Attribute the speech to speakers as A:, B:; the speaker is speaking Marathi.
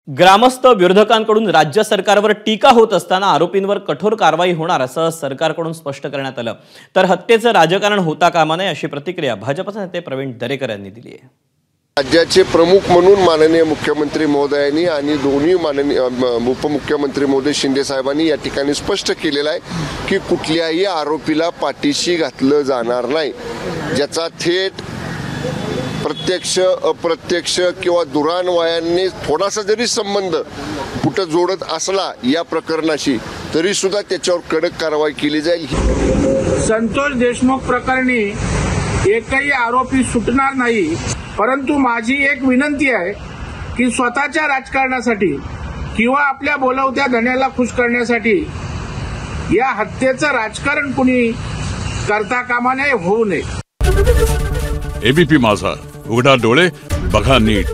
A: ग्रामस्थ विरोधकांकडून राज्य सरकारवर टीका होत असताना आरोपींवर कठोर कारवाई होणार असं सरकारकडून स्पष्ट करण्यात आलं। तर हत्येचं राजकारण होता कामा नये अशी प्रतिक्रिया भाजपचे नेते प्रवीण दरेकर यांनी दिली आहे।
B: राज्याचे प्रमुख म्हणून माननीय मुख्यमंत्री महोदयांनी आणि दोन्ही माननीय उपमुख्यमंत्री महोदय शिंदे साहेबांनी या ठिकाणी स्पष्ट केलेलं आहे की कुठल्याही आरोपीला पाठीशी घातलं जाणार नाही, ज्याचा थेट प्रत्यक्ष अप्रत्यक्ष किंवा दुरान्वयाने थोडासा जरी संबंध कुठं जोडत असला या प्रकरणाशी तरी सुद्धा त्याच्यावर कडक कारवाई केली जाईल।
C: संतोष देशमुख प्रकरणी एकही आरोपी सुटणार नाही, परंतु माझी एक विनंती आहे की स्वतःच्या राजकारणासाठी किंवा आपल्या बोलवत्या धन्याला खुश करण्यासाठी या हत्येचं राजकारण कुणी करता कामा नये, होऊ नये।
D: एबीपी माझा, उघडा डोळे बघा नीट।